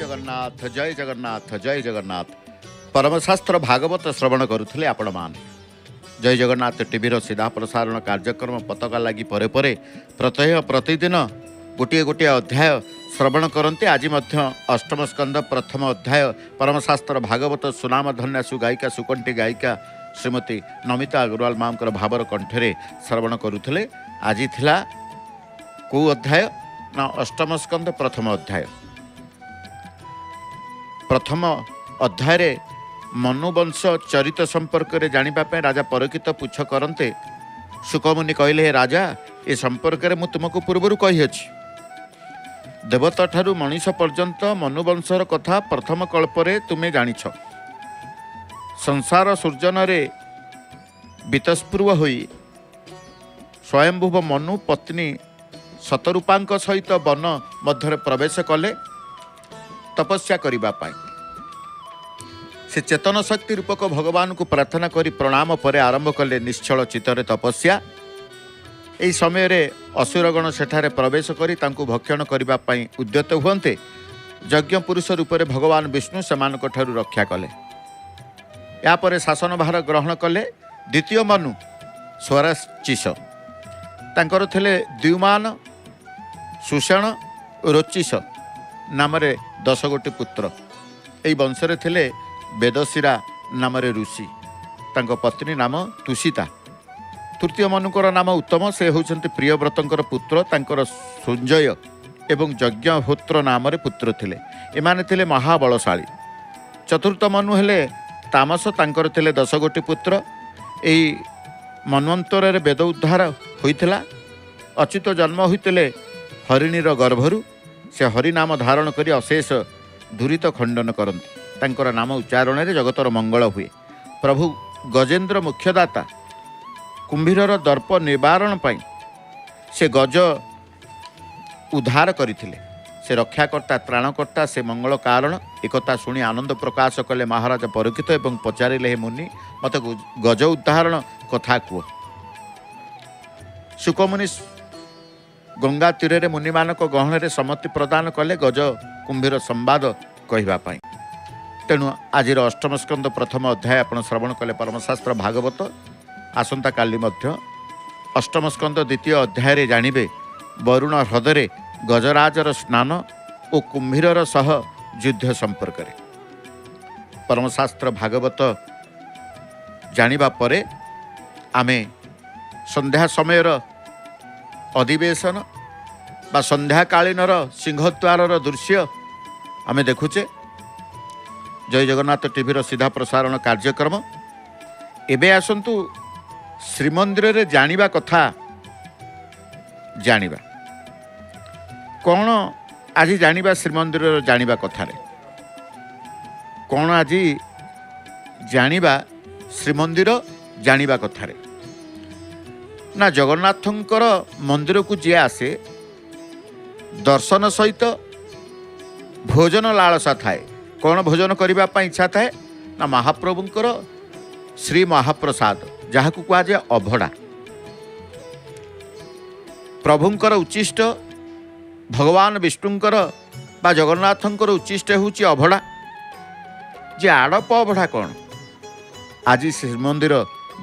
जगन्नाथ जय जगन्नाथ जय जगन्नाथ। परमशास्त्र भागवत श्रवण करुले आपण मान जय जगन्नाथ टीवीर सीधा प्रसारण कार्यक्रम पताका लगी परे परे प्रत्यह प्रतिदिन गोटे गोटे अध्याय श्रवण करते। आज अष्टम स्कंद प्रथम अध्याय परमशास्त्र भागवत सुनाम धन्यासु गायिका सुकंठी गायिका श्रीमती नमिता अग्रवाल मामकर भावर कंठरे श्रवण करुले। आज थिला को अध्याय ना अष्टम स्कंद प्रथम अध्याय। प्रथम अध्याय मनुवंश चरित संपर्क में जानापी राजा परीक्षित पूछ करते। शुकमुनि कहले, हे राजा, ए संपर्क में तुमको पूर्वर कही देवता ठारू मनीष पर्यंत मनुवंशर कथा प्रथम कल्परे तुम्हें जानिछ। संसार सृजन रे बीतस्पृह होई स्वयंभुव मनु पत्नी शतरूपांक सहित वन मध्य प्रवेश कले तपस्या करिबा पाई। से चेतन शक्ति रूपक भगवान को प्रार्थना करी प्रणाम पर आरंभ कले निश्चल चित्तरे तपस्या। एही समय रे असुरगण सेठारे प्रवेश करी तांको भक्षण करिबा पाई उद्यत हुअन्ते। यज्ञ पुरुष रूप में भगवान विष्णु सेमानक ठारू रक्षा कले। या परे शासन भार ग्रहण कले द्वितीय मनु स्वराचिष। तांकर थिले द्युमान सुषण रोचिष नाम 10 गोटी पुत्र। एई वंशरे थिले वेदशिरा नाम ऋषि, तांको पत्नी नाम तुषिता। तृतीय मनुकर नाम उत्तम, से होउछन्ति प्रियव्रतंकर पुत्र। तांकर सुंजय एवं यज्ञहोत्र नाम पुत्र थिले। एमाने थिले महाबलशाली। चतुर्थ मनु हेले तामस, तांकर थिले 10 गोटी पुत्र। एई मन्वंतर रे वेद उद्धार होइथिला। अच्युत जन्म होइतिले हरिणीर गर्भरु। से हरि नाम धारण करी अशेष दुरित खंडन करती। तांकर नाम उच्चारण रे जगतर मंगल हुए। प्रभु गजेन्द्र मुख्यदाता कुंभीरर दर्प निवारण पाई से गज उद्धार करथिले। से रक्षाकर्ता त्राणकर्ता, से मंगल कारण। एकता शुणी आनंद प्रकाश कले महाराज परीक्षित एवं पचारिले, हे मुनि, मत गज उद्धारण कथा कुह। शुकमुनि गंगा तीर मुनि मानक गहन रे सम्मति प्रदान कले गज कुंभीर संवाद कहवा पाई। तेणु आज अष्टम स्कंद प्रथम अध्याय आपण श्रवण कले परमशास्त्र भागवत। आसंता काली मध्य अष्टम स्कंद द्वितीय अध्याय रे जानिबे वरुण ह्रदरे गजराजर स्नान और कुंभीरर सह युद्ध संपर्क रे। परमशास्त्र भागवत जानिबा परे आमे संध्या समयर अधिवेशन बा संध्याकालीनर सिंहद्वार दृश्य आमे देखुचे। जय जगन्नाथ टीवीर सीधा प्रसारण कार्यक्रम। एबे आसंतु श्रीमंदिर रे जानिबा कथा जानिबा। कौन आज जानिबा श्रीमंदिर रे जानिबा कथा रे कौन आज जानिबा श्रीमंदिर जानिबा कथा रे ना जगन्नाथंकर मंदिर को जे आसे दर्शन सहित भोजन लालसा थाए। कौन भोजन करबा पई इच्छा थाए ना महाप्रभुंकर श्री महाप्रसाद, जहाँ को कहा जाए अभड़ा। प्रभुंकर उच्चिष्ट भगवान विष्णुंकर बा जगन्नाथंकर उच्चिष्ट होउची अभड़ा। जे आड़प अभड़ा कौन आज श्रीमंदिर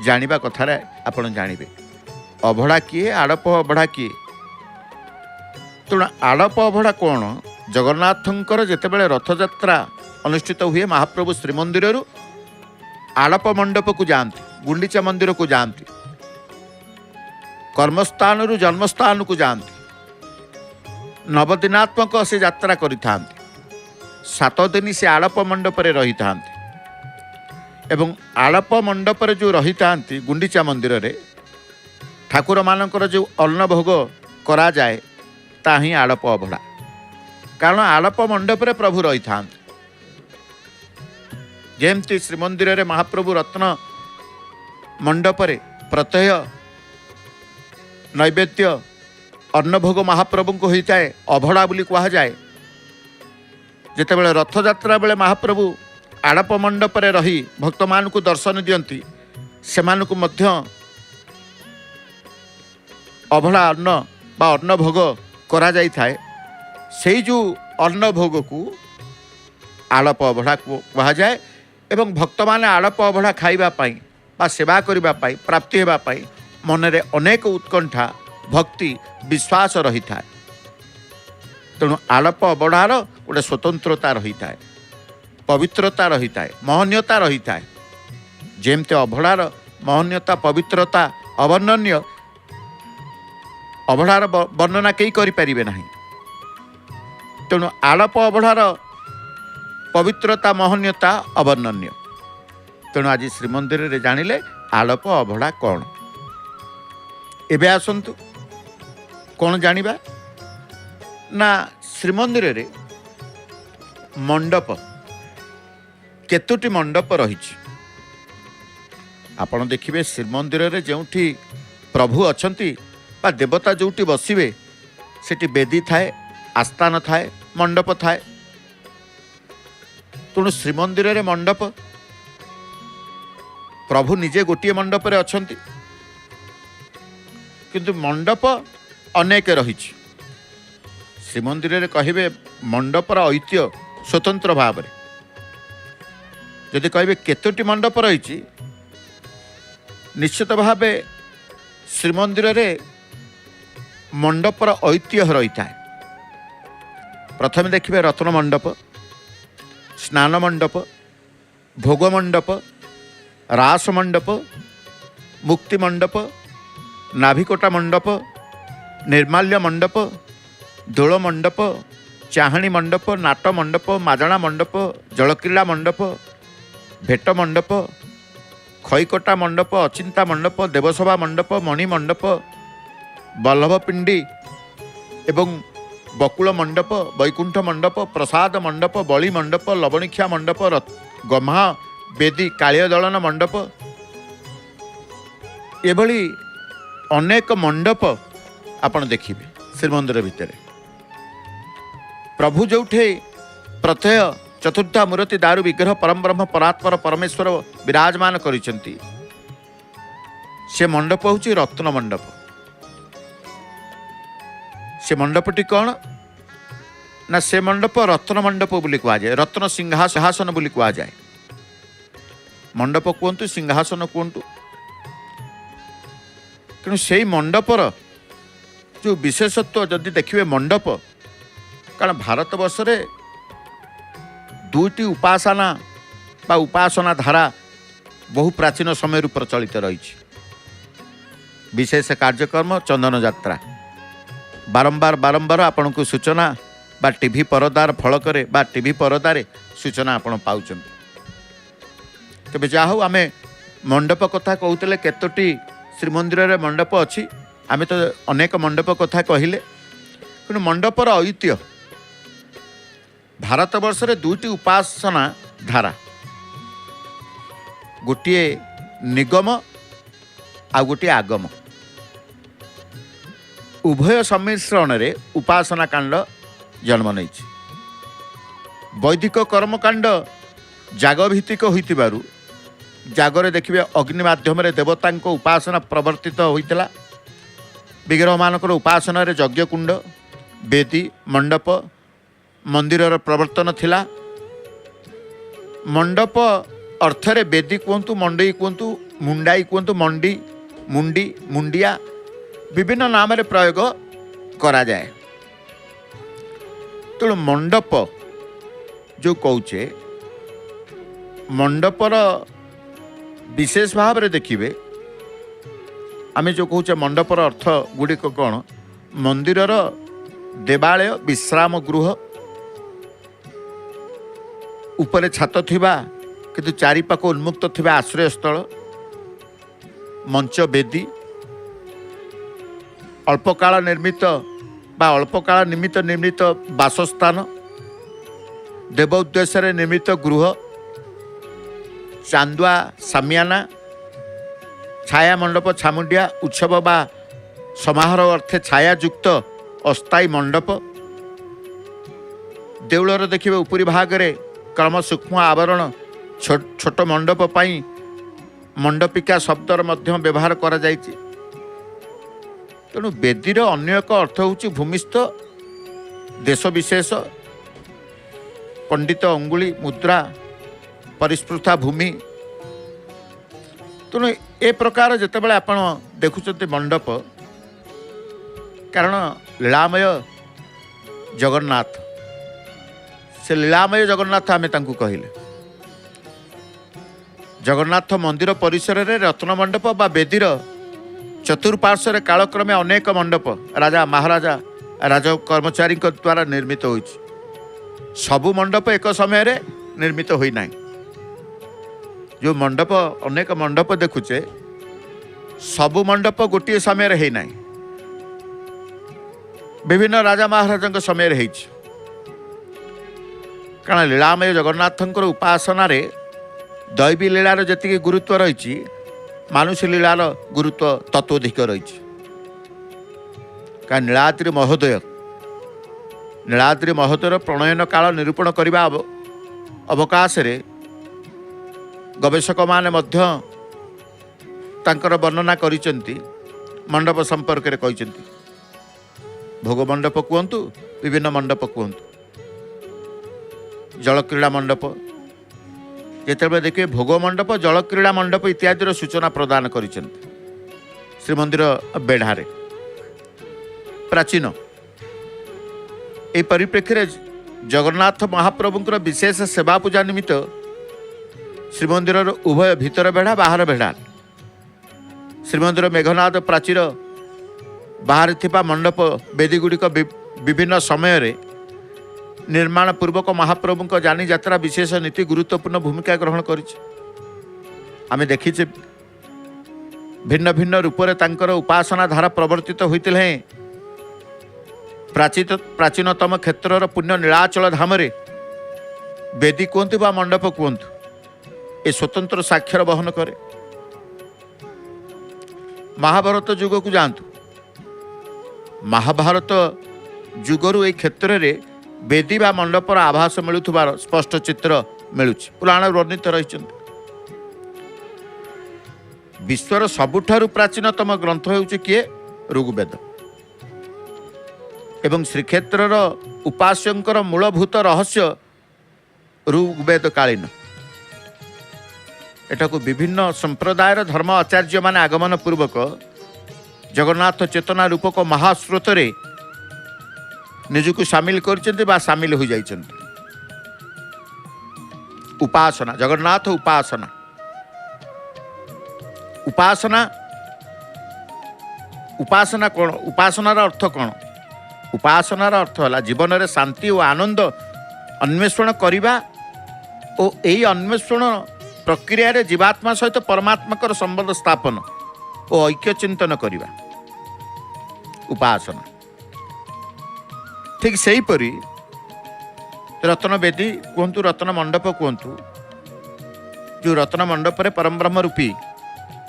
जानिबा कथारे आपण जानिबे। अभड़ा किए, आड़प अभड़ा किए। तेणु आड़प अभड़ा कौन, जगन्नाथंकर जेतेबेले रथयात्रा अनुष्ठित हुए महाप्रभु श्रीमंदिर आड़प मंडप को जाती, गुंडीचा मंदिर को जाती, कर्मस्थान रु जन्मस्थान को जाती। नवदिनात्मक से यात्रा करिथा। 7 दिन से आड़प मंडप रे रही था। एवं आड़प मंडप रे जो रही था गुंडीचा मंदिर रे ठाकुर मानकर जो अन्न भोग करा जाए ता ही आड़प अभड़ा। कारण आड़प मंडप रे प्रभु रही था। जेमती श्रीमंदिर रे महाप्रभु रत्न मंडप रे प्रत्यय नैवेद्य अन्नभोग महाप्रभु को होता है अभड़ा बोली कहा जाए। जेतेबेले रथयात्रा बेले महाप्रभु आड़प मंडप रे रही भक्त मान को दर्शन दियंती, सेमान को मध्य अभड़ा अन्न बा अन्न भोग करा जाई थाए। सेई जो अन्न भोग को आलप अभढ़ा कहुए एवं भक्त माने आलप अभढ़ा खाइबापी बा सेवा करने प्राप्ति होगापाई मनरे अनेक उत्कंठा भक्ति विश्वास रही था। तेणु आलप अभढ़ार गोटे स्वतंत्रता रही था, पवित्रता रही था, महनीयता रही था। जेमते अभढ़ार महनीयता पवित्रता अवर्णनीय, अभढ़ार वर्णना कई करें ना। तेणु आलप अभढ़ार पवित्रता महनीयता अवर्णनीय। तेणु आज श्रीमंदिर रे जानिले आलप अभढ़ा कौन। एबे आसंतु कौन जानिबा ना श्रीमंदिर रे मंडप केतोटी मंडप रही। आपण देखिए श्रीमंदिर रे जोठी प्रभु अछंती बा देवता जोठी बसिबे सेठी बेदी थाए, आस्थान थाए, मंडप थाए। तेणु श्रीमंदिर रे मंडप प्रभु निजे गोटे मंडप रे अछंती किंतु मंडप अनेक रही। श्रीमंदिर रे कहिबे मंडपर ऐतिह्य स्वतंत्र भाव रे। यदि कहिबे केतोटी मंडप रही, निश्चित भाव श्रीमंदिर रे मंडपर ऐतिह्य रही था। प्रथम देखिए रत्न मंडप, स्नान मंडप, भोग मंडप, रास मंडप, मुक्ति मंडप, नाभिकोटा मंडप, निर्माल्य मंडप, दोल मंडप, चाहणी मंडप, नाट मंडप, माजणा मंडप, जलक्रीड़ा मंडप, भेट मंडप, खईकोटा मंडप, अचिंता मंडप, देवसभा मंडप, मणि मंडप, बल्लभपिंडी एवं बकुल मंडप, वैकुंठ मंडप, प्रसाद मंडप, बलि मंडप, लवणिक्षा मंडप, गम्हा बेदी, कालिय दलन मंडप, एभली अनेक मंडप आपण देखिबे श्रीमंदिर भितर। प्रभु जोठे प्रत्यय चतुर्था मूर्ति दारु विग्रह परम ब्रह्म परात्पर परमेश्वर विराजमान करिसेंती, से मंडप होची रत्न मंडप। से मंडपटी कौन ना से मंडप रत्न मंडप बोली कह जाए, रत्न सिंहासन बोली कह जाए। मंडप कहतु सिंहासन कहतु, तेणु से मंडपर जो विशेषत्व जदि देखिए मंडप, कारण भारत वर्ष रे दुईटी उपासना बा उपासना धारा बहु प्राचीन समय प्रचलित रही। विशेष कार्यक्रम चंदन यात्रा बारंबार बारंबार आपण को सूचना बा टीवी परदार फलक बा टीवी परदार सूचना आपण पाउछन। तेबे जाहु आमे मंडप कथा कहूतले केतोटी श्रीमंदिर रे मंडप अछि, आमे तो अनेक मंडप कथा कहिले कि मंडपर ऐतिह्य भारत वर्ष रे दुईटी उपासना धारा, गोटे निगम आ गोटे आगम, उभय सम्मिश्रण रे उपासना कांड जन्म नहीं। वैदिक कर्मकांड जागभित्तिक होइतिबारु जागरे देखिए अग्नि माध्यम रे देवता उपासना प्रवर्तित होइतिला। विग्रह मानकर उपासना रे यज्ञ कुंड, वेदी, मंडप, मंदिर प्रवर्तन थिला। मंडप अर्थरे वेदी कहतु, मंडई कहतु, मुंडाई कहतु, मंडी, मुंडी, मुंडिया विभिन्न नाम रे प्रयोग करा जाए। तेणु मंडप जो कहचे मंडपर विशेष भाव रे देखिए आमे जो कहचे मंडपर अर्थ गुड़िक कौन, मंदिरर देवालय, विश्राम गृह, उपरे छात थिबा किंतु चारिपाख उन्मुक्त थिबा आश्रय स्थल, मंच, वेदी, अल्पकाल निर्मित बा अल्पकाल निमित्त निर्मित बासस्थान, देव उद्देश्य निर्मित गृह, चांदुआ, सामियाना, छाया मंडप, छामुंडिया, उत्सव बा समारोह अर्थे छायायुक्त अस्थायी मंडप। देउलर देखिए उपरी भाग रे क्रम सूक्ष्म आवरण छोट मंडप पाई मंडपिका शब्दर मध्य व्यवहार करा जायछि। तेणु वेदीर अन्य एक अर्थ होची भूमिस्थ, देश विशेष पंडित अंगुली मुद्रा परिस्पृथा भूमि तेणु ए प्रकार जितेबाला आपण देखुं मंडप कारण लीलामय जगन्नाथ से लीलामय जगन्नाथ आमे तांकु कहिले जगन्नाथ मंदिर परिसर रे रत्न मंडप बा बेदीर चतुर्पार्श्व कालक्रमे अनेक मंडप राजा महाराजा राज कर्मचारी द्वारा निर्मित होइछि सबु मंडप एक समय रे निर्मित होई नाही जो मंडप अनेक मंडप देखुचे सबु मंडप गोटे समय रे हेई नाही विभिन्न राजा महाराजा समय रे हेइछि कारण लीलामय जगन्नाथंकर उपासना रे दैवी लीलार जति गुरुत्व रही मानुष लीलार गुरुत्व तत्वधिक रही कारण नीलाद्रि महोदयर प्रणयन काल निरूपण करने अवकाश रे गवेषक माने मध्य तांकर वर्णना करिसेंती मंडप संपर्क रे कहिसेंती भोग मंडप कहतु विभिन्न मंडप कहतु जलक्रीड़ा मंडप जिते देखिए भोग मंडप जलक्रीड़ा मंडप इत्यादि सूचना प्रदान करिसेंती श्रीमंदिर बेढ़ारे प्राचीन ए परिप्रेक्षी जगन्नाथ महाप्रभुंकर विशेष सेवा पूजा निमित्त श्रीमंदिर उभय भीतर बेढ़ा बाहर बेढ़ा श्रीमंदिर मेघनाद प्राचीर बाहर थिपा मंडप वेदीगुड़िक विभिन्न समय निर्माण पूर्वक महाप्रभु जानी यात्रा विशेष नीति गुरुत्वपूर्ण भूमिका ग्रहण करिछि आमे देखिछे भिन्न भिन्न रूपरे तांकर उपासना धारा प्रवर्तित होइतिल हैं प्राचीनतम क्षेत्रर पुण्य नीलाचल धाम रे वेदी कहतु बा मंडप कहतु ए स्वतंत्र साक्षर बहन करे महाभारत युग को जानतु महाभारत युगरु ए क्षेत्र रे वेदी बा मंडपर आभास मिलुथुबार स्पष्ट चित्र मिलुछि पुराण वर्णित रही विश्वर सबुठारु प्राचीनतम ग्रंथ हेउछि किए ऋग्वेद एवं श्रीक्षेत्रर उपास्यंकर मूलभूत रहस्य ऋग्वेद कालीन एटाकू विभिन्न संप्रदायर धर्म आचार्य माने आगमन पूर्वक जगन्नाथ चेतना रूपक महास्रोत रे निजुक सामिल करछन्ते बा सामिल हो जाइछन्ते उपासना जगन्नाथ उपासना उपासना उपासना कौन उपासनार अर्थ कौन उपासनार अर्थ है जीवन में शांति और आनंद अन्वेषण करने और यही अन्वेषण प्रक्रिया रे जीवात्मा सहित परमात्मा संबंध स्थापन और ऐक्य चिंतन करने उपासना ठीक सही परी रत्न बेदी कहतु रत्न मंडप कहतु जो रत्न मंडप रे परम ब्रह्म रूपी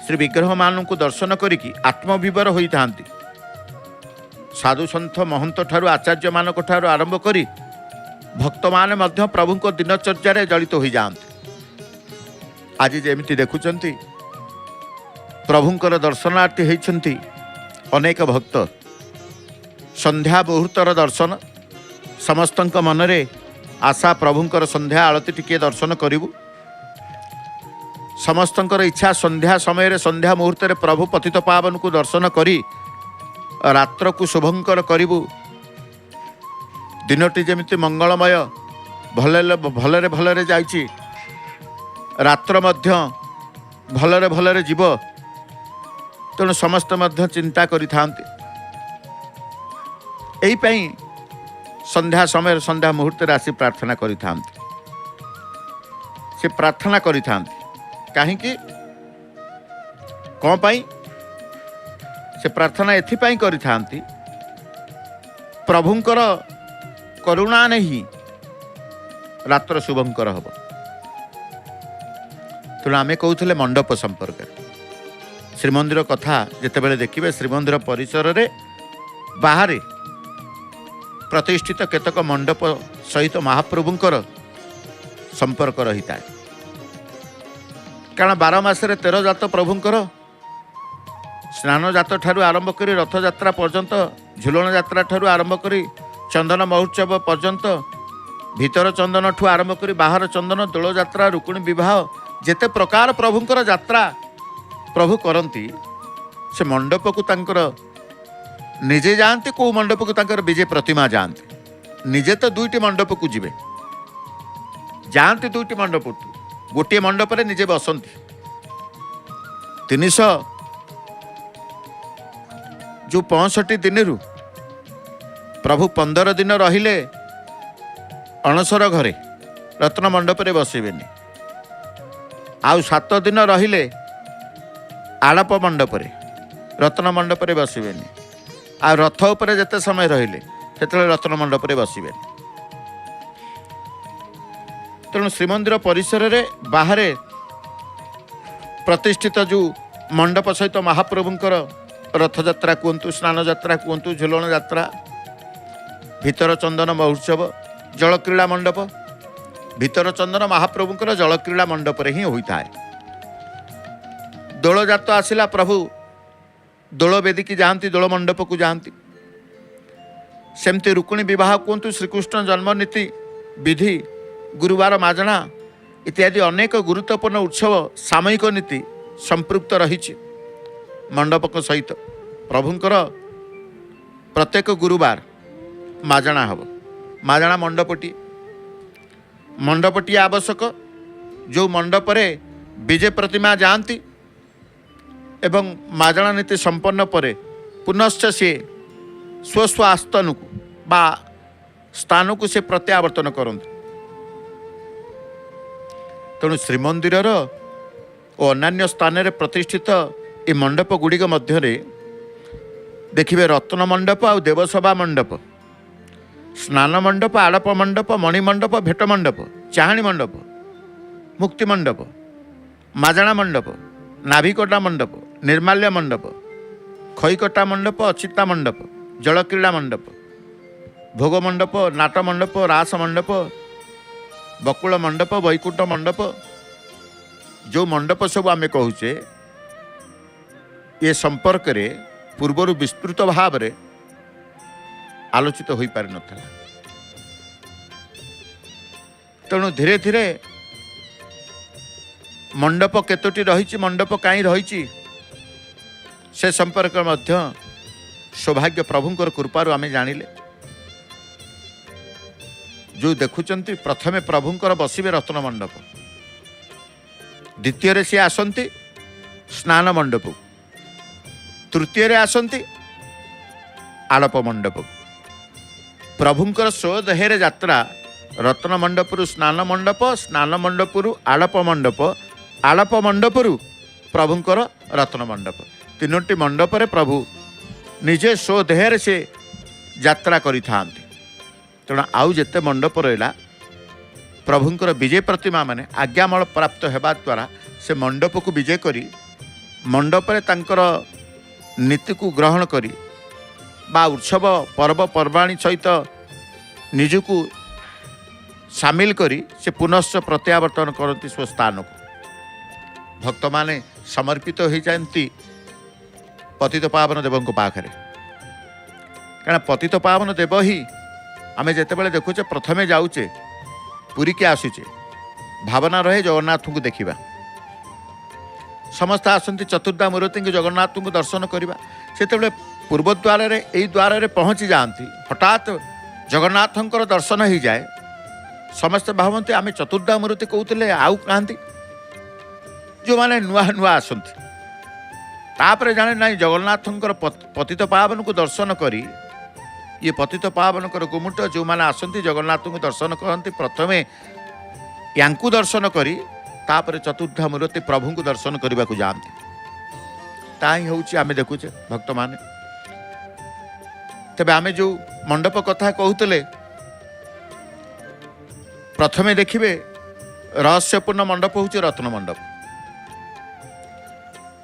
श्री विग्रह मानू दर्शन करिकी आत्मविवर होता साधु सन्थ महंत ठारू आचार्य मानक ठारू आरंभ करी भक्त माने मध्य प्रभु को दिनचर्या रे जड़ित हो जाते आज जमी देखुंट प्रभुंकर दर्शनार्थी होती अनेक भक्त संध्या मुहूर्तर दर्शन समस्त मनरे आशा प्रभुंकर संध्या आलती टिके दर्शन करूँ समस्तंकर इच्छा संध्या समय संध्या मुहूर्त प्रभु पतित पावन को दर्शन करी रात्र को शुभंकर करूँ दिनटी जमिति मंगलमय भलरे भलरे जाइछि रात्र मध्य भलरे भलरे जीव तेणु समस्त मध्य चिंता करिथांती एही पई संध्या समय संध्या मुहूर्त आसी प्रार्थना करिथांती से प्रार्थना करिथांती कहीं कौन पाई से प्रार्थना एथिपाई करिथांती प्रभुंकर करुणा नहीं रात्र शुभंकर हम तेणु आम कहते मंडप संपर्क श्रीमंदिर कथा जितेबाला देखिए श्रीमंदिर परिसर रे बाहर प्रतिष्ठित केतक मंडप सहित महाप्रभुंकर संपर्क रही था कारण 12 मासरे 13 जात प्रभुंकर स्नान जात ठारू आरंभ करी रथ यात्रा पर्यंत झुलन यात्रा ठारू आरंभ करी चंदन महोत्सव पर्यंत ଭିତର ଚନ୍ଦନଠୁ ଆରମ୍ଭ କରି ବାହାର ଚନ୍ଦନ, ଦୋଳଯାତ୍ରା, ରୁକୁଣି ବିବାହ, ଯେତେ ପ୍ରକାର ପ୍ରଭୁଙ୍କର ଯାତ୍ରା ପ୍ରଭୁ କରନ୍ତି, ସେ ମଣ୍ଡପକୁ ତାଙ୍କର ନିଜେ ଯାଆନ୍ତି, କେଉଁ ମଣ୍ଡପକୁ ତାଙ୍କର ବିଜେ ପ୍ରତିମା ଯାଆନ୍ତି। ନିଜେ ତ ଦୁଇଟି ମଣ୍ଡପକୁ ଯିବେ, ଯାଆନ୍ତି ଦୁଇଟି ମଣ୍ଡପକୁ, ଗୋଟିଏ ମଣ୍ଡପରେ ନିଜେ ବସନ୍ତି। 365 ଦିନରୁ ପ୍ରଭୁ 15 ଦିନ ରହିଲେ ଅଣସର ଘରେ, ରତ୍ନ ମଣ୍ଡପରେ ବସିବେନି। ଆଉ 7 ଦିନ ରହିଲେ ଆଳପ ମଣ୍ଡପରେ, ରତ୍ନ ମଣ୍ଡପରେ ବସିବେନି। ଆଉ ରଥ ଉପରେ ଯେତେ ସମୟ ରହିଲେ ସେତେବେଳେ ରତ୍ନ ମଣ୍ଡପରେ ବସିବେନି। ତେଣୁ ଶ୍ରୀମନ୍ଦିର ପରିସରରେ ବାହାରେ ପ୍ରତିଷ୍ଠିତ ଯେଉଁ ମଣ୍ଡପ ସହିତ ମହାପ୍ରଭୁଙ୍କର ରଥଯାତ୍ରା କୁହନ୍ତୁ, ସ୍ନାନ ଯାତ୍ରା କୁହନ୍ତୁ, ଝୁଲଣ ଯାତ୍ରା, ଭିତର ଚନ୍ଦନ ମହୋତ୍ସବ, ଜଳକ୍ରୀଡ଼ା ମଣ୍ଡପ, ଭିତର ଚନ୍ଦନ ମହାପ୍ରଭୁଙ୍କର ଜଳକ୍ରୀଡ଼ା ମଣ୍ଡପରେ ହିଁ ହୋଇଥାଏ। ଦୋଳଯାତ ଆସିଲା, ପ୍ରଭୁ ଦୋଳ ବେଦିକି ଯାଆନ୍ତି, ଦୋଳ ମଣ୍ଡପକୁ ଯାଆନ୍ତି। ସେମିତି ରୁକୁଣି ବିବାହ କୁହନ୍ତୁ, ଶ୍ରୀକୃଷ୍ଣ ଜନ୍ମନୀତି ବିଧି, ଗୁରୁବାର ମାଜଣା ଇତ୍ୟାଦି ଅନେକ ଗୁରୁତ୍ୱପୂର୍ଣ୍ଣ ଉତ୍ସବ, ସାମୟିକ ନୀତି ସମ୍ପୃକ୍ତ ରହିଛି ମଣ୍ଡପଙ୍କ ସହିତ। ପ୍ରଭୁଙ୍କର ପ୍ରତ୍ୟେକ ଗୁରୁବାର ମାଜଣା ହେବ। ମାଜଣା ମଣ୍ଡପଟିଏ ଆବଶ୍ୟକ, ଯେଉଁ ମଣ୍ଡପରେ ବିଜେ ପ୍ରତିମା ଯାଆନ୍ତି ଏବଂ ମାଜଣା ନୀତି ସମ୍ପନ୍ନ ପରେ ପୁନଶ୍ଚ ସିଏ ସ୍ୱ ଆସ୍ଥାନକୁ ବା ସ୍ଥାନକୁ ସେ ପ୍ରତ୍ୟାବର୍ତ୍ତନ କରନ୍ତି। ତେଣୁ ଶ୍ରୀମନ୍ଦିରର ଓ ଅନ୍ୟାନ୍ୟ ସ୍ଥାନରେ ପ୍ରତିଷ୍ଠିତ ଏ ମଣ୍ଡପ ଗୁଡ଼ିକ ମଧ୍ୟରେ ଦେଖିବେ ରତ୍ନ ମଣ୍ଡପ ଆଉ ଦେବସଭା ମଣ୍ଡପ, ସ୍ନାନ ମଣ୍ଡପ, ଆଡ଼ପ ମଣ୍ଡପ, ମଣିମଣ୍ଡପ, ଭେଟ ମଣ୍ଡପ, ଚାହାଣୀ ମଣ୍ଡପ, ମୁକ୍ତି ମଣ୍ଡପ, ମାଜଣା ମଣ୍ଡପ, ନାଭିକଟା ମଣ୍ଡପ, ନିର୍ମାଲ୍ୟ ମଣ୍ଡପ, ଖଇକଟା ମଣ୍ଡପ, ଅଚିତା ମଣ୍ଡପ, ଜଳକ୍ରୀଡ଼ା ମଣ୍ଡପ, ଭୋଗ ମଣ୍ଡପ, ନାଟ ମଣ୍ଡପ, ରାସ ମଣ୍ଡପ, ବକୁଳ ମଣ୍ଡପ, ବୈକୁଣ୍ଠ ମଣ୍ଡପ, ଯେଉଁ ମଣ୍ଡପ ସବୁ ଆମେ କହୁଛେ ଏ ସମ୍ପର୍କରେ ପୂର୍ବରୁ ବିସ୍ତୃତ ଭାବରେ ଆଲୋଚିତ ହୋଇପାରିନଥିଲା। ତେଣୁ ଧୀରେ ଧୀରେ ମଣ୍ଡପ କେତୋଟି ରହିଛି, ମଣ୍ଡପ କାହିଁ ରହିଛି, ସେ ସମ୍ପର୍କରେ ମଧ୍ୟ ସୌଭାଗ୍ୟ ପ୍ରଭୁଙ୍କର କୃପାରୁ ଆମେ ଜାଣିଲେ। ଯେଉଁ ଦେଖୁଛନ୍ତି, ପ୍ରଥମେ ପ୍ରଭୁଙ୍କର ବସିବେ ରତ୍ନ ମଣ୍ଡପ, ଦ୍ୱିତୀୟରେ ସିଏ ଆସନ୍ତି ସ୍ନାନ ମଣ୍ଡପକୁ, ତୃତୀୟରେ ଆସନ୍ତି ଆଳପ ମଣ୍ଡପକୁ। ପ୍ରଭୁଙ୍କର ସ୍ୱଦେହରେ ଯାତ୍ରା ରତ୍ନ ମଣ୍ଡପରୁ ସ୍ନାନ ମଣ୍ଡପ, ସ୍ନାନ ମଣ୍ଡପରୁ ଆଳପ ମଣ୍ଡପ, ଆଳପ ମଣ୍ଡପରୁ ପ୍ରଭୁଙ୍କର ରତ୍ନ ମଣ୍ଡପ। 3ଟି ମଣ୍ଡପରେ ପ୍ରଭୁ ନିଜେ ସ୍ୱଦେହରେ ସେ ଯାତ୍ରା କରିଥାନ୍ତି। ତେଣୁ ଆଉ ଯେତେ ମଣ୍ଡପ ରହିଲା, ପ୍ରଭୁଙ୍କର ବିଜେ ପ୍ରତିମା ମାନେ ଆଜ୍ଞାମଳ ପ୍ରାପ୍ତ ହେବା ଦ୍ୱାରା ସେ ମଣ୍ଡପକୁ ବିଜେ କରି ମଣ୍ଡପରେ ତାଙ୍କର ନୀତିକୁ ଗ୍ରହଣ କରି ବା ଉତ୍ସବ ପର୍ବପର୍ବାଣୀ ସହିତ ନିଜକୁ ସାମିଲ କରି ସେ ପୁନଶ୍ଚ ପ୍ରତ୍ୟାବର୍ତ୍ତନ କରନ୍ତି ସ୍ୱସ୍ଥାନକୁ। ଭକ୍ତମାନେ ସମର୍ପିତ ହୋଇଯାଆନ୍ତି ପତିତ ପାବନ ଦେବଙ୍କ ପାଖରେ। କାରଣ ପତିତ ପାବନ ଦେବ ହିଁ ଆମେ ଯେତେବେଳେ ଦେଖୁଛେ, ପ୍ରଥମେ ଯାଉଛେ ପୁରୀକି ଆସୁଛେ, ଭାବନା ରହେ ଜଗନ୍ନାଥଙ୍କୁ ଦେଖିବା। ସମସ୍ତେ ଆସନ୍ତି ଚତୁର୍ଦ୍ଧା ମୂର୍ତ୍ତିଙ୍କୁ ଜଗନ୍ନାଥଙ୍କୁ ଦର୍ଶନ କରିବା। ସେତେବେଳେ ପୂର୍ବ ଦ୍ୱାରରେ ଏଇ ଦ୍ୱାରରେ ପହଞ୍ଚି ଯାଆନ୍ତି, ହଠାତ୍ ଜଗନ୍ନାଥଙ୍କର ଦର୍ଶନ ହୋଇଯାଏ। ସମସ୍ତେ ଭାବନ୍ତି ଆମେ ଚତୁର୍ଦ୍ଧା ମୂର୍ତ୍ତି କହୁଥିଲେ, ଆଉ କାହାନ୍ତି, ଯେଉଁମାନେ ନୂଆ ନୂଆ ଆସନ୍ତି। ତାପରେ ଜାଣେ ନାହିଁ, ଜଗନ୍ନାଥଙ୍କର ପତିତ ପାବନକୁ ଦର୍ଶନ କରି, ଇଏ ପତିତ ପାବନଙ୍କର ଗୁମୁଟ, ଯେଉଁମାନେ ଆସନ୍ତି ଜଗନ୍ନାଥଙ୍କୁ ଦର୍ଶନ କରନ୍ତି, ପ୍ରଥମେ ୟାଙ୍କୁ ଦର୍ଶନ କରି ତାପରେ ଚତୁର୍ଦ୍ଧା ମୂର୍ତ୍ତି ପ୍ରଭୁଙ୍କୁ ଦର୍ଶନ କରିବାକୁ ଯାଆନ୍ତି। ତାହା ହିଁ ହେଉଛି ଆମେ ଦେଖୁଛେ ଭକ୍ତମାନେ। ତେବେ ଆମେ ଯେଉଁ ମଣ୍ଡପ କଥା କହୁଥିଲେ, ପ୍ରଥମେ ଦେଖିବେ ରହସ୍ୟପୂର୍ଣ୍ଣ ମଣ୍ଡପ ହେଉଛି ରତ୍ନ ମଣ୍ଡପ।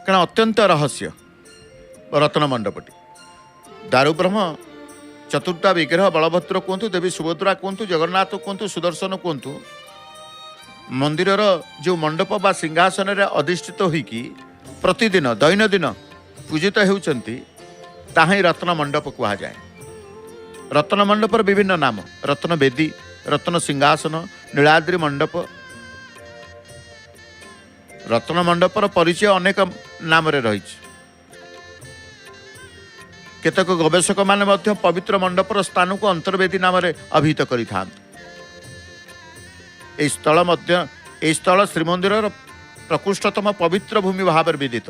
କାରଣ ଅତ୍ୟନ୍ତ ରହସ୍ୟ ରତ୍ନ ମଣ୍ଡପଟି। ଦାରୁବ୍ରହ୍ମ, ଚତୁର୍ଦ୍ଧା ବିଗ୍ରହ, ବଳଭଦ୍ର କୁହନ୍ତୁ, ଦେବୀ ସୁଭଦ୍ରା କୁହନ୍ତୁ, ଜଗନ୍ନାଥ କୁହନ୍ତୁ, ସୁଦର୍ଶନ କୁହନ୍ତୁ, ମନ୍ଦିରର ଯେଉଁ ମଣ୍ଡପ ବା ସିଂହାସନରେ ଅଧିଷ୍ଠିତ ହୋଇକି ପ୍ରତିଦିନ ଦୈନନ୍ଦିନ ପୂଜିତ ହେଉଛନ୍ତି, ତାହା ହିଁ ରତ୍ନ ମଣ୍ଡପ କୁହାଯାଏ। ରତ୍ନ ମଣ୍ଡପର ବିଭିନ୍ନ ନାମ, ରତ୍ନ ବେଦୀ, रत्न सिंहासन नीलाद्रि मंडप। रत्न मंडपर परिचय अनेक नाम रही। केतक गवेषक माने मध्य पवित्र मंडपर स्थान को अंतर्वेदी नाम अभिहित करि थांत। ए स्थल श्रीमंदिर प्रकृष्टतम पवित्र भूमि भाव विदित।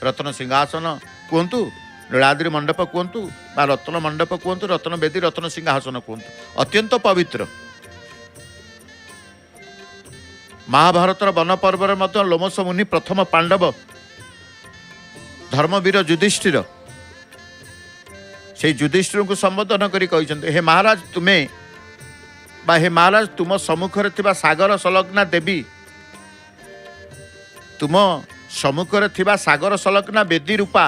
रत्न सिंहासन कहतु, नीलाद्रि मंडप कहतु, रत्न मंडप कहतु, रत्न बेदी, रत्न सिंहासन कहतु, अत्यंत पवित्र। महाभारतर वन पर्व में लोमस मुनि प्रथम पांडव धर्मवीर युधिष्ठिर से युधिष्ठिर को संबोधन करी कहते, हे महाराज तुम्हें बा हे महाराज तुम सम्मुखरे थिबा सागर संलग्ना देवी, तुम सम्मुखरे थिबा सागर संलग्ना बेदी रूपा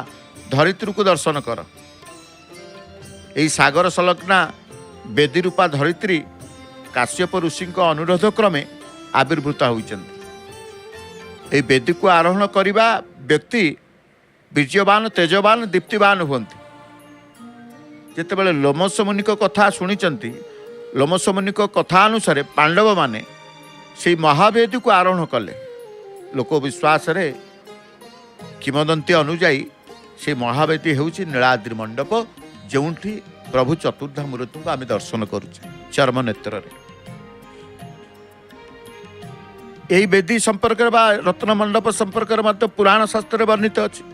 धरित्री को दर्शन कर। यही सागर संलग्ना बेदी रूपा धरित्री काश्यप ऋषि अनुरोध क्रमे आविर्भूत होती। बेदी को आरोहण करने व्यक्ति वीर्यवान, तेजवान, दीप्तिवान हुंती। जितेबाला लोमस मुनि कथा शुणी, लोमस मुनि कथा अनुसार पांडव माने से महावेदी को आरोहण कले। लोक विश्वास रे किंवदंती अनुजाई से महावेदी होउछि नीलाद्रि मंडप, जोंठी प्रभु चतुर्धा मूर्ति को आम दर्शन करुचे चर्म नेत्र रे। यही वेदी संपर्क रत्न मंडप संपर्क मत पुराण शास्त्र वर्णित अच्छी।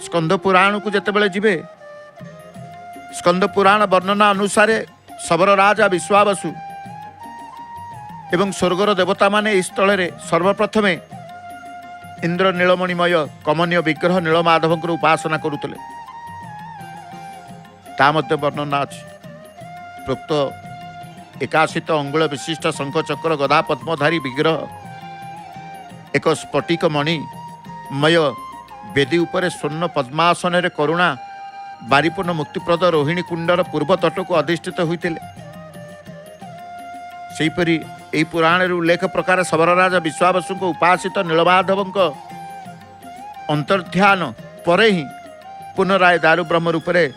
स्कंद पुराण को जितेबाला जीवे, स्कंद पुराण वर्णना अनुसार सबर राजा विश्वावसु एवं स्वर्गर देवता माने इस स्थल रे सर्वप्रथमे इंद्र नीलमणिमय कमनीय विग्रह नीलमाधव उपासना करुतले। ता मध्य वर्णना अछि। प्रोक्त 81 अंगुल विशिष्ट शंख चक्र गदा पद्मधारी विग्रह एक स्फटिक मणिमय वेदी उपरे स्वर्ण पद्मासन रे करुणा बारिपूर्ण मुक्तिप्रद रोहिणी कुंडर पूर्व तट को अधिष्ठित होते। सेहीपरि यही पुराण उल्लेख प्रकार सबर राजा विश्वावसु को उपासित नीलमाधव अंतर्ध्यान परे ही पुनराय दारु ब्रह्म रूपे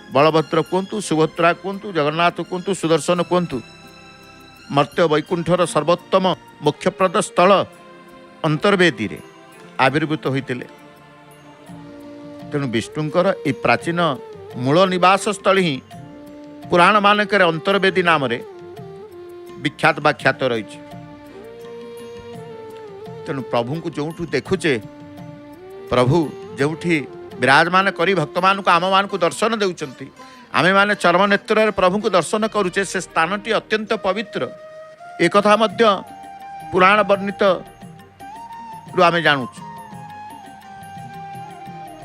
बलभद्र कहतु, सुभद्रा कहतु, जगन्नाथ कहतु, सुदर्शन कहतु, मर्त्य वैकुंठर सर्वोत्तम मोक्षप्रद स्थल अंतर्वेदी रे आविर्भूत होते। तेणु विष्णुंकर ये प्राचीन मूल निवास स्थल ही पुराण मानक अंतर्वेदी नाम रे विख्यात बा ख्यात रही। तेणु प्रभु को जो देखुचे, प्रभु जो विराजमान करी भक्त मान को आम मान को दर्शन देउचंती, आमे माने चर्म नेत्र प्रभु को दर्शन करुचे, से स्थानटी अत्यंत पवित्र। एक कथा मध्य पुराण वर्णित रु आमे जानूछु।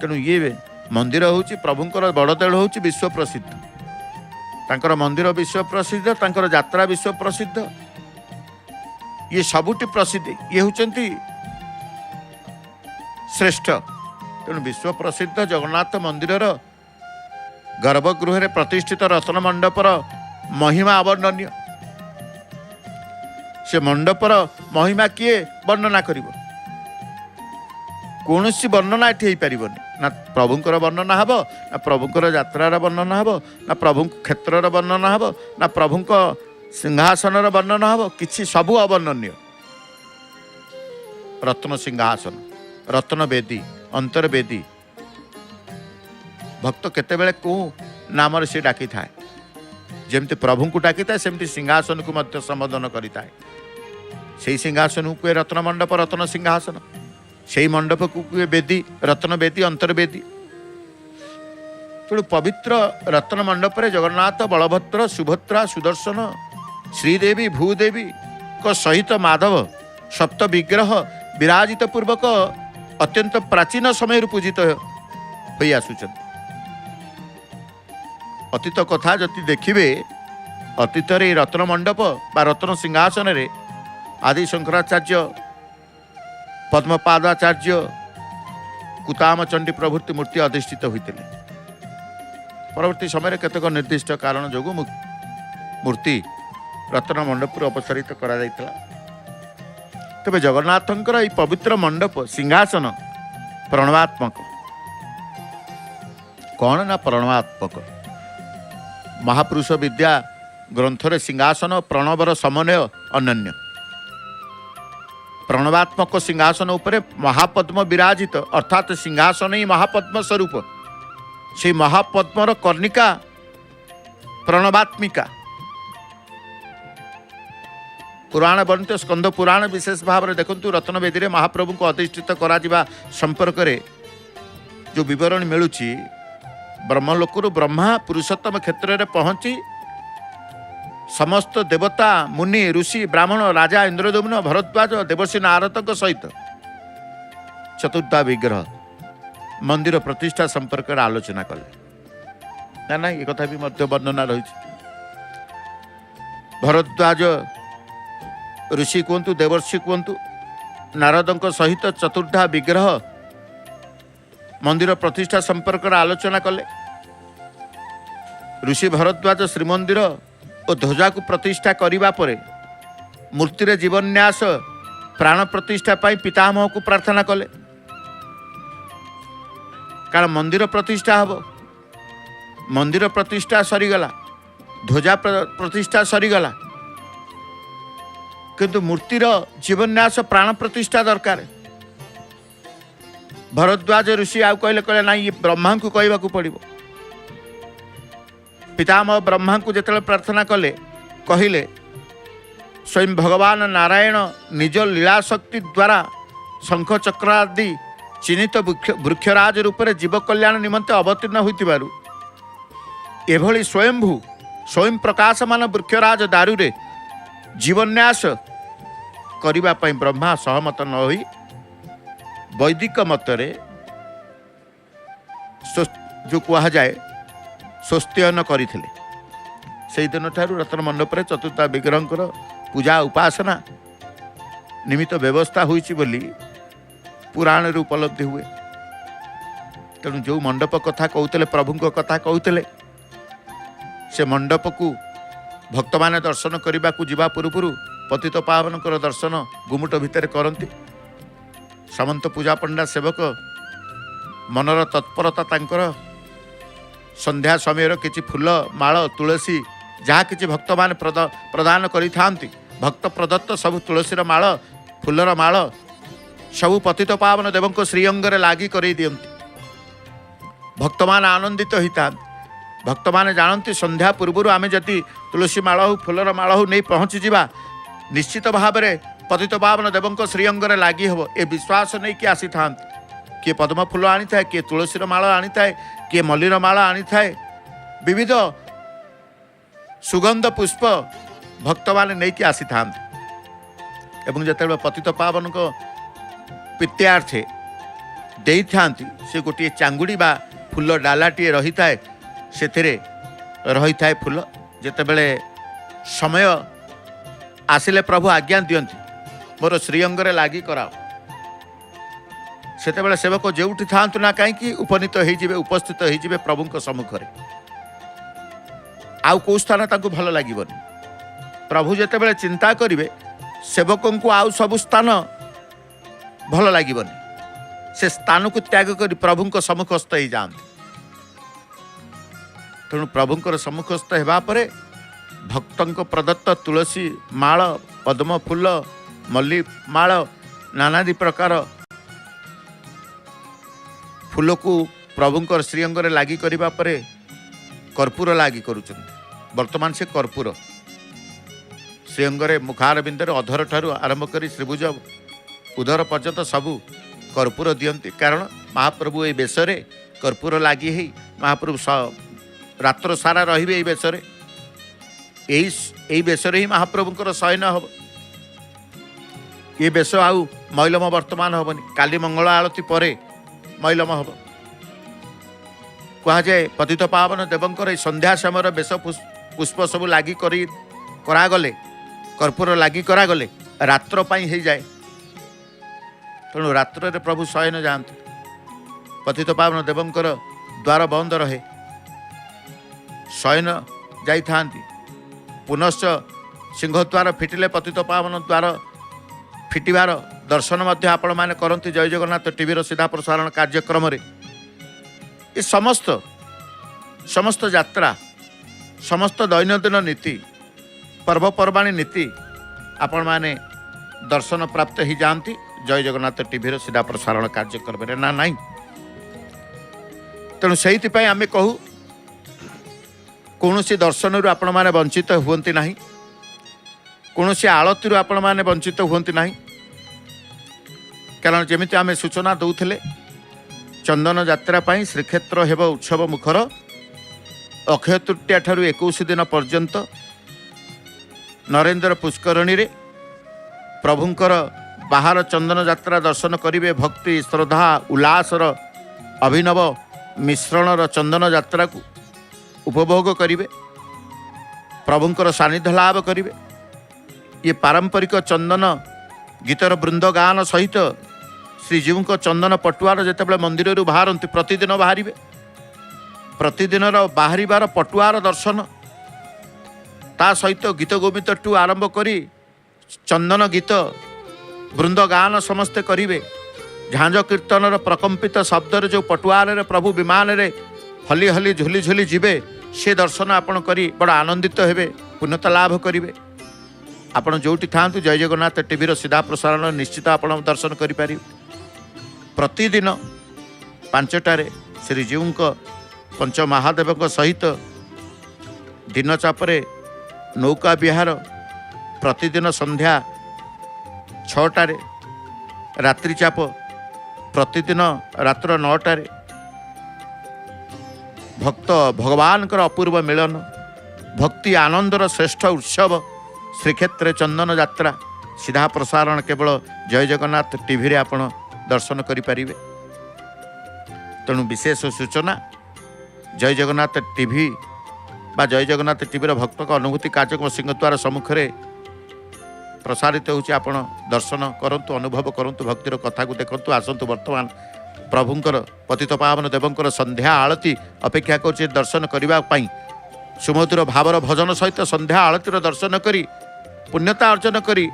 तेणु ये मंदिर होची प्रभुंकर बड़देड़ होची विश्व प्रसिद्ध। तांकर मंदिर विश्व प्रसिद्ध, तांकर यात्रा विश्व प्रसिद्ध, ये सबुटी प्रसिद्ध, ये होचंती श्रेष्ठ। तेणु विश्व प्रसिद्ध जगन्नाथ मंदिर गर्भगृह प्रतिष्ठित रत्न मंडपर महिमा अवर्णनीय। से मंडपर महिमा किए वर्णना करिवो? कौन सी वर्णना ये पारनि ना प्रभुंकर वर्णना हे, ना प्रभुंकर यात्रार वर्णना हे, ना प्रभु क्षेत्रर वर्णना हे, ना प्रभुंक सिंहासनर वर्णना हे, किछि सबु अवर्णनीय। रत्न सिंहासन, रत्न बेदी, अंतर्वेदी भक्त केतेबेले को नाम से डाकी थाए। जेमती प्रभु को डाकी थाए सेमती सिंहासन को मध्य संबोधन करि थाए। सेही सिंहासन को रत्न मंडप, रत्न सिंहासन, से मंडप को बेदी, रत्न बेदी, अंतर्वेदी। तेणु पवित्र रत्न मंडप रे जगन्नाथ, बलभद्र, सुभद्रा, सुदर्शन, श्रीदेवी, भूदेवी को सहित माधव सप्त विग्रह विराजित पूर्वक अत्यंत प्राचीन समय पूजित हो आसुचंती। अतीत कथा जदि देखिए, अतीत रे रत्न मंडप बा रत्न सिंहासन रे आदि शंकराचार्य, पद्मपादाचार्य, कुतामचंडी प्रभृति मूर्ति अधिष्ठित होते। परवर्ती समय केतक निर्दिष्ट कारण जो मूर्ति रत्न मंडप अपसारित करा जायतिला। तेबे जगन्नाथंकर ये पवित्र मंडप सिंहासन प्रणवात्मक। कौन ना प्रणवात्मक? महापुरुष विद्या ग्रंथरे सिंहासन प्रणवर समन्वय अनन्य। प्रणवात्मक सिंहासन उपरे महापद्म विराजित अर्थात सिंहासन ही महापद्म स्वरूप। से महापद्मर कर्णिका प्रणवात्मिका। पुराण वर्णित स्कंद पुराण विशेष भाव में देखु रत्न वेदी महाप्रभु को अधिष्ठित करा संपर्क में जो विवरण मिलूँ ब्रह्मलोकु ब्रह्मा पुरुषोत्तम क्षेत्र में पहुँची समस्त देवता मुनि ऋषि ब्राह्मण राजा इंद्रदम्न भरद्वाज देवर्षि नारद सहित चतुर्था विग्रह मंदिर प्रतिष्ठा संपर्क आलोचना कले ना ये कथा भी मध्य वर्णना रही। भरद्वाज ऋषि कहतु देवर्षि कहतु नारद सहित चतुर्था विग्रह मंदिर प्रतिष्ठा संपर्क आलोचना कले। ऋषि भरद्वाज श्रीमंदिर और ध्वजा को प्रतिष्ठा करिबा परे मूर्ति रे जीवन्यास प्राण प्रतिष्ठा पाई पितामह को प्रार्थना कले। कारण मंदिर प्रतिष्ठा हब मंदिर प्रतिष्ठा सरीगला ध्वजा प्रतिष्ठा सरीगला किंतु मूर्तिर जीवन्यास प्राण प्रतिष्ठा दरकार। भरद्वाज ऋषि आउ कहले ना ये ब्रह्मा को कहवा को पड़ो। पितामह ब्रह्मा को जिते प्रार्थना कले कहले स्वयं भगवान नारायण निज लीला शक्ति द्वारा शंख चक्र आदि चिन्हित वृक्षराज रूप में जीव कल्याण निमंते अवतीर्ण होइतिबारु एभली स्वयंभू स्वयं प्रकाशमान वृक्षराज दारू रे जीवन्यास करिबा पई ब्रह्मा सहमत न होई वैदिक मतरे जो कहा जाए स्वस्त्ययन करथिले। से दिन ठारू रत्न मंडप रे चतुर्था विग्रहंकर पूजा उपासना निमित्त व्यवस्था होइछि बोली पुराण रे उपलब्धि हुए। तेणु जो मंडप कथा कहते प्रभुଙ୍କ कथा कहते से मंडप को भक्त माने दर्शन करने को जीवा पूर्व पतित पावनकर दर्शन गुमुट भितर करती। सामंत पूजा पंडा सेवक मनर तत्परता तांकर संध्या समय किछि फूल माଳ तुलसी जहाँ किछि भक्त मान प्रदान करि थांती भक्त प्रदत्त सब तुलसीर माळ फूलर माळ सब पतित पावन देवंक श्रीअंगरे लागी करेई दियंती। भक्त मान आनंदित होता भक्त मान जानती संध्या पूर्व आम जदि तुलसी माळ हो फूलर माळ हो नहीं पहुँची जावा निश्चित भाव में पतित पावन देवंक श्रीअंगरे लागी हब ए विश्वास नहीं कि आसी था। किए पद्म फूल आनी था किए तुलसीर माळ आनी था किए मल्लीर माळ आनी था विविध सुगंध पुष्प भक्त माने नहीं कि आसी था। एवं जिते पतित पावन को प्रीत्यार्थे दे था से गोटे चांगुड़ी बा फूल डालाटी रही थाए से रही थाए फूल जिते बड़े समय आसिले प्रभु आज्ञा दियंती मोर श्रीअंगरे लागी कराओ सेते सेवक जोठी था ना कहीं उपनीत हो उपस्थित हो प्रभु सम्मुख आउ कौ स्थान तांको भल लगे प्रभु जिते चिंता करेंगे सेवकों को आउ सब स्थान भल लगे से स्थान को त्याग कर प्रभु सम्मुखस्थ हो जाते। तेणु प्रभुंर सम्मुखस्थ होगापर भक्तों प्रदत्त तुलसी माळ पद्म फूल मल्ली माळ नानादि प्रकार फूल को प्रभुंर श्रीअंगरे लागी करबा परे कर्पूर लागी करुछन। वर्तमान से कर्पूर श्रीअंगरे मुखार बिंदर अधर ठारू आरंभ कर श्रीभुज उदर पर्यंत सबू कर्पूर दियंती। कारण महाप्रभु ए बेशरे कर्पूर लागी ही महाप्रभु रात्र सारा रहिबे ए बेशरे यही बेशरे ही महाप्रभुंर शयन हम। ये बेश आउ मैलम वर्तमान हेनी काली मंगल आलती पर मैलम हम कह जाए पतित पावन देवंकर संध्या समय बेश पुष्प सब लगी करागले कर्पूर लगी करागले रात्र हो जाए। तेणु रात्र प्रभु शयन जाते पतित पावन देवंकर द्वार बंद रहे शयन जाई पुनश्च सिंहद्वार फिटिले पतित पावन द्वार फिटिबार दर्शन मध्य आपण माने करंती जय जगन्नाथ टीवी सीधा प्रसारण कार्यक्रम रे ये समस्त यात्रा समस्त दैनंदिन नीति पर्वपर्वाणी नीति आपण माने दर्शन प्राप्त ही जाती जय जगन्नाथ टीवी सीधा प्रसारण कार्यक्रम ना नहीं। तेणु से आम कहू कौन सी दर्शन रु आपण माने वंचित हुंती नहीं, कौन सी आलती रु आपण माने वंचित हुंती नहीं। कारण जमी आम सूचना दौले चंदन यात्रा पाई श्रीक्षेत्र हेब उत्सव मुखर अक्षय तृतीया ठारू 21 दिन पर्यंत नरेंद्र पुष्करणी रे प्रभुंकर बाहर चंदन यात्रा दर्शन करिवे। भक्ति श्रद्धा उल्लासर अभिनव मिश्रणर चंदन यात्रा को उपभोग करिवे, प्रभुंकर सानिध्य लाभ करिवे। ये पारंपरिक चंदन गीतर वृंद गान सहित श्रीजीव को चंदन पटुआर जिते मंदिर बाहरती प्रतिदिन बाहर प्रतिदिन बाहर पटुआर दर्शन ता सहित गीत गोविंद टू आरंभ करी चंदन गीत वृंद गान समस्ते करिवे। झांझ कीर्तन प्रकंपित शब्द जो पटुआर प्रभु विमान रे हली हली झुली झुली जीवे से दर्शन आपण करी बड़ आनंदित हेबे, पुण्यता लाभ करिवे। आपण जोटी थांतु जय जगन्नाथ टीवी सीधा प्रसारण निश्चित आपण दर्शन करि पारि। प्रतिदिन 5टारे श्रीजीव पंच महादेव सहित दिन चापरे नौका विहार, प्रतिदिन संध्या 6टारे रात्रि चाप, प्रतिदिन रात्र 9टारे भक्त भगवान अपूर्व मिलन भक्ति आनंदर श्रेष्ठ उत्सव श्रीक्षेत्र चंदन यात्रा सीधा प्रसारण केवल जय जगन्नाथ टीवी रे आपण दर्शन करिपारिबे। तेणु विशेष सूचना जय जगन्नाथ टीवी बा जय जगन्नाथ टीवी भक्त अनुभूति कार्यक्रम सिंहद्वार सम्मुख में प्रसारित होछि। आपण दर्शन करंतु, अनुभव करंतु, भक्तिर कथा को देखंतु। आसंतु वर्तमान प्रभुंकर पतित पावन देवंकर संध्या आळती अपेक्षा कर दर्शन करने सुमधुर भावर भजन सहित संध्या आळतीर दर्शन करी पुण्यता अर्जन करी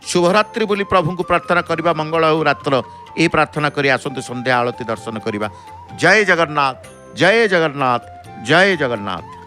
शुभरात्रि बोली प्रभु को प्रार्थना करवा। मंगल हो रात्र ये प्रार्थना करी आसंतु संध्या आळती दर्शन करवा। जय जगन्नाथ, जय जगन्नाथ, जय जगन्नाथ।